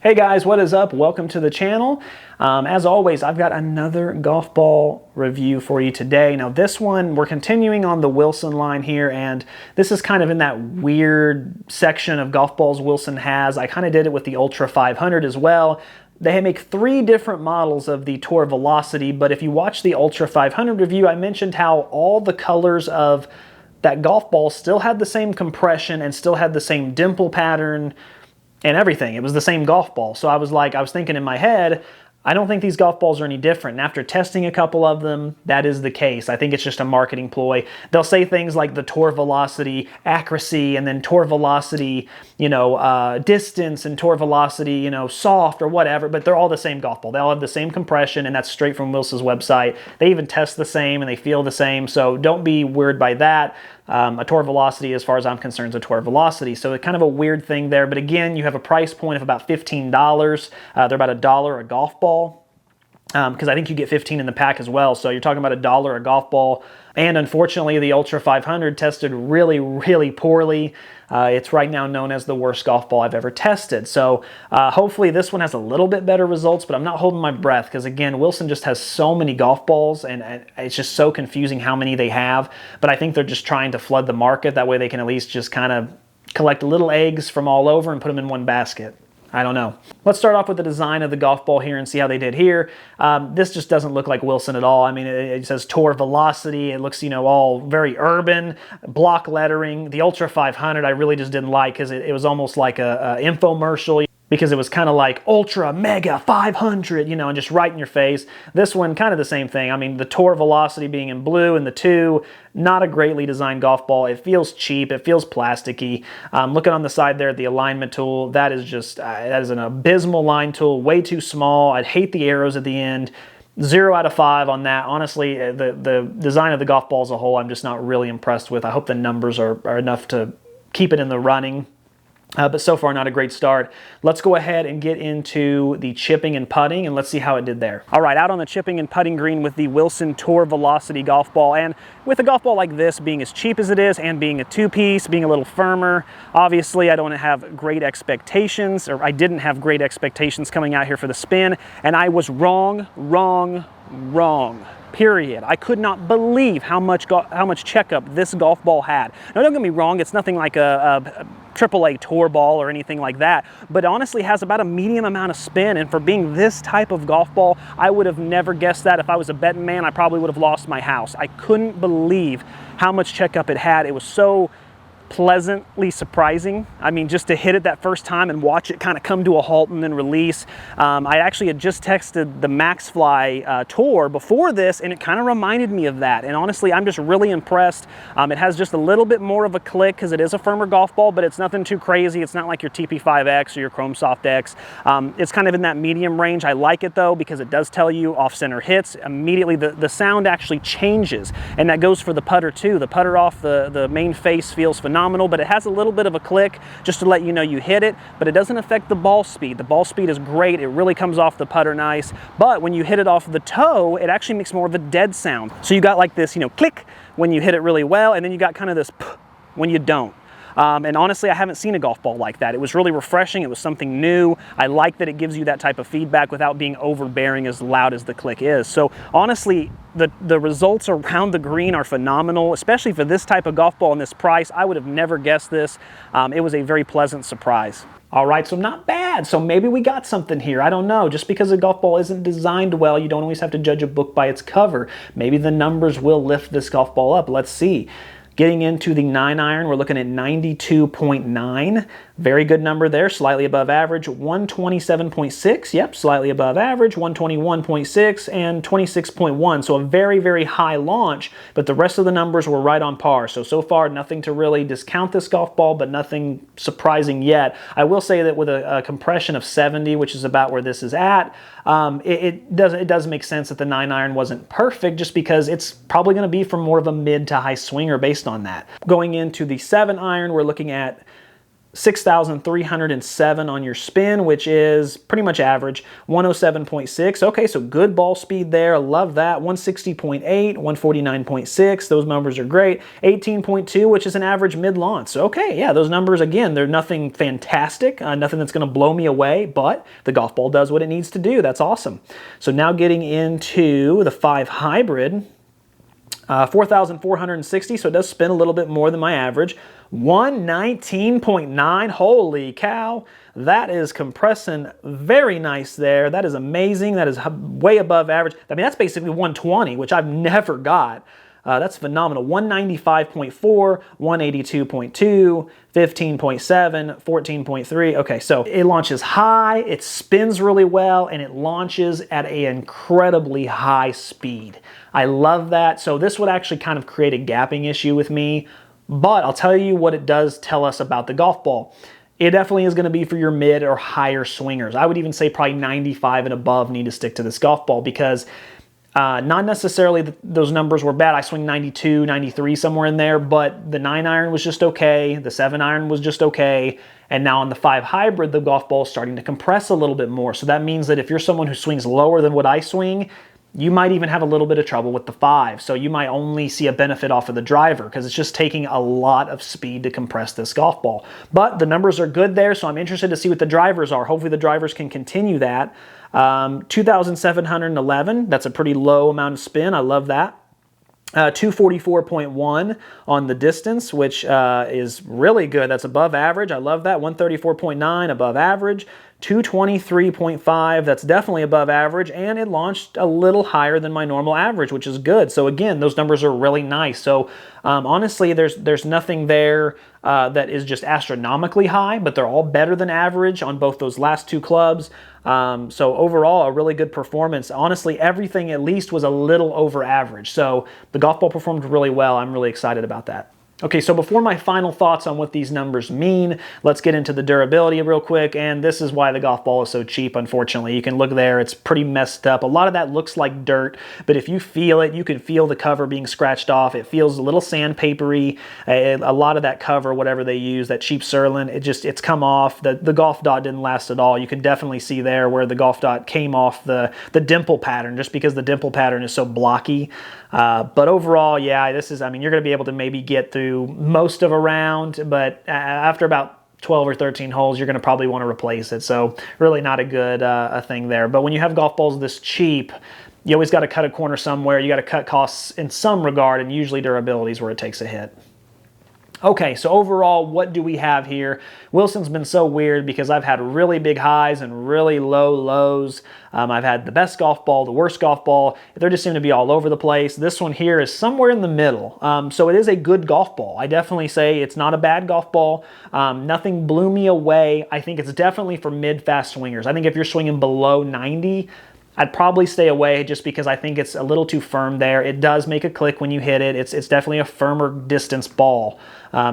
Hey guys, what is up? Welcome to the channel. As always, I've got another golf ball review for you today. Now this one, we're continuing on the Wilson line here, and this is kind of in that weird section of golf balls Wilson has. I kind of did it with the Ultra 500 as well. They make three different models of the Tour Velocity, but if you watch the Ultra 500 review, I mentioned how all the colors of that golf ball still had the same compression and still had the same dimple pattern and everything. It was the same golf ball. So I was thinking in my head, I don't think these golf balls are any different. And after testing a couple of them, that is the case. I think it's just a marketing ploy. They'll say things like the Tour Velocity accuracy, and then Tour Velocity, distance, and Tour Velocity, soft or whatever, but they're all the same golf ball. They all have the same compression, and that's straight from Wilson's website. They even test the same and they feel the same. So don't be weird by that. A Tour Velocity, as far as I'm concerned, is a Tour Velocity. So it's kind of a weird thing there. But again, you have a price point of about $15. They're about $1 a golf ball, because I think you get 15 in the pack as well. So you're talking about $1 a golf ball. And unfortunately, the Ultra 500 tested really, really poorly. It's right now known as the worst golf ball I've ever tested. So hopefully this one has a little bit better results, but I'm not holding my breath because, again, Wilson just has so many golf balls, and it's just so confusing how many they have. But I think they're just trying to flood the market. That way they can at least just kind of collect little eggs from all over and put them in one basket. I don't know. Let's start off with the design of the golf ball here and see how they did here. This just doesn't look like Wilson at all. I mean, it says Tour Velocity. It looks, all very urban, block lettering. The Ultra 500 I really just didn't like because it was almost like a infomercial, because it was kind of like Ultra Mega 500, and just right in your face. This one, kind of the same thing. I mean, the Tour Velocity being in blue and the two, not a greatly designed golf ball. It feels cheap. It feels plasticky. Looking on the side there at the alignment tool, that is an abysmal line tool, way too small. I'd hate the arrows at the end. 0 out of 5 on that. Honestly, the design of the golf ball as a whole, I'm just not really impressed with. I hope the numbers are enough to keep it in the running. But so far, not a great start. Let's go ahead and get into the chipping and putting, and let's see how it did there. All right, out on the chipping and putting green with the Wilson Tour Velocity golf ball. And with a golf ball like this, being as cheap as it is and being a two-piece, being a little firmer, obviously I don't have great expectations, or I didn't have great expectations coming out here for the spin, and I was wrong. Period. I could not believe how much checkup this golf ball had. Now, don't get me wrong, it's nothing like a AAA tour ball or anything like that, but honestly has about a medium amount of spin, and for being this type of golf ball, I would have never guessed that. If I was a betting man, I probably would have lost my house. I couldn't believe how much checkup it had. It was so pleasantly surprising. I mean, just to hit it that first time and watch it kind of come to a halt and then release. I actually had just texted the MaxFly Tour before this, and it kind of reminded me of that. And honestly, I'm just really impressed. It has just a little bit more of a click because it is a firmer golf ball, but it's nothing too crazy. It's not like your TP5X or your Chrome Soft X. It's kind of in that medium range. I like it though because it does tell you off-center hits. Immediately the sound actually changes, and that goes for the putter too. The putter off the main face feels phenomenal, but it has a little bit of a click just to let you know you hit it, but it doesn't affect the ball speed. The ball speed is great. It really comes off the putter nice, but when you hit it off the toe, it actually makes more of a dead sound. So you got like this, click when you hit it really well, and then you got kind of this when you don't. And honestly, I haven't seen a golf ball like that. It was really refreshing. It was something new. I like that it gives you that type of feedback without being overbearing as loud as the click is. So honestly, the results around the green are phenomenal, especially for this type of golf ball and this price. I would have never guessed this. It was a very pleasant surprise. All right, so not bad. So maybe we got something here. I don't know. Just because a golf ball isn't designed well, you don't always have to judge a book by its cover. Maybe the numbers will lift this golf ball up. Let's see. Getting into the 9-iron, we're looking at 92.9. Very good number there, slightly above average. 127.6, yep, slightly above average. 121.6 and 26.1, so a very, very high launch, but the rest of the numbers were right on par. So far, nothing to really discount this golf ball, but nothing surprising yet. I will say that with a compression of 70, which is about where this is at, it does make sense that the 9-iron wasn't perfect, just because it's probably going to be for more of a mid to high swinger based on that. Going into the 7-iron, we're looking at 6,307 on your spin, which is pretty much average. 107.6. Okay, so good ball speed there. Love that. 160.8, 149.6. Those numbers are great. 18.2, which is an average mid-launch. So, okay, yeah, those numbers, again, they're nothing fantastic, nothing that's going to blow me away, but the golf ball does what it needs to do. That's awesome. So now getting into the 5 hybrid. 4,460, so it does spin a little bit more than my average. 119.9, holy cow. That is compressing very nice there. That is amazing. That is way above average. I mean, that's basically 120, which I've never got. That's phenomenal. 195.4, 182.2, 15.7, 14.3. Okay, so it launches high, it spins really well, and it launches at an incredibly high speed. I love that. So this would actually kind of create a gapping issue with me, but I'll tell you what it does tell us about the golf ball. It definitely is going to be for your mid or higher swingers. I would even say probably 95 and above need to stick to this golf ball because not necessarily those numbers were bad. I swing 92, 93, somewhere in there, but the 9-iron was just okay. The 7-iron was just okay. And now on the 5 hybrid, the golf ball is starting to compress a little bit more. So that means that if you're someone who swings lower than what I swing, you might even have a little bit of trouble with the 5. So you might only see a benefit off of the driver because it's just taking a lot of speed to compress this golf ball. But the numbers are good there, so I'm interested to see what the drivers are. Hopefully the drivers can continue that. 2,711, that's a pretty low amount of spin. I love that. 244.1 on the distance, which is really good. That's above average. I love that. 134.9 above average. 223.5, that's definitely above average, and it launched a little higher than my normal average, which is good. So again, those numbers are really nice. So honestly, there's nothing there that is just astronomically high, but they're all better than average on both those last 2 clubs. So overall, a really good performance. Honestly, everything at least was a little over average. So the golf ball performed really well. I'm really excited about that. Okay, so before my final thoughts on what these numbers mean, let's get into the durability real quick, and this is why the golf ball is so cheap, unfortunately. You can look there, it's pretty messed up. A lot of that looks like dirt, but if you feel it, you can feel the cover being scratched off. It feels a little sandpapery. A lot of that cover, whatever they use, that cheap Surlyn, it's come off. The Golf Dot didn't last at all. You can definitely see there where the Golf Dot came off the dimple pattern, just because the dimple pattern is so blocky. But overall, yeah, this is, I mean, you're going to be able to maybe get through most of a round, but after about 12 or 13 holes, you're going to probably want to replace it. So really not a good thing there. But when you have golf balls this cheap, you always got to cut a corner somewhere. You got to cut costs in some regard, and usually durability is where it takes a hit. Okay, so overall, what do we have here? Wilson's been so weird because I've had really big highs and really low lows. I've had the best golf ball, the worst golf ball. They just seem to be all over the place. This one here is somewhere in the middle. So it is a good golf ball. I definitely say it's not a bad golf ball. Nothing blew me away. I think it's definitely for mid-fast swingers. I think if you're swinging below 90, I'd probably stay away just because I think it's a little too firm there. It does make a click when you hit it. It's definitely a firmer distance ball.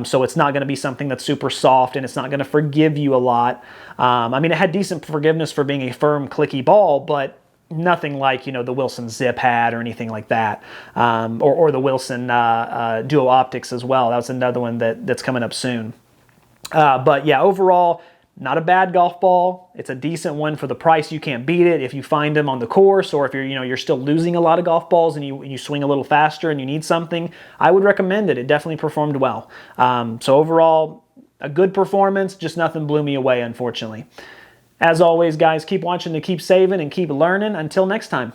So it's not going to be something that's super soft, and it's not going to forgive you a lot. I mean, it had decent forgiveness for being a firm, clicky ball, but nothing like, you know, the Wilson Zip had or anything like that. Or the Wilson Duo Optics as well. That's another one that's coming up soon. But yeah, overall, not a bad golf ball. It's a decent one for the price. You can't beat it if you find them on the course, or if you're still losing a lot of golf balls and you swing a little faster and you need something. I would recommend it. It definitely performed well. So overall, a good performance. Just nothing blew me away, unfortunately. As always, guys, keep watching to keep saving and keep learning. Until next time.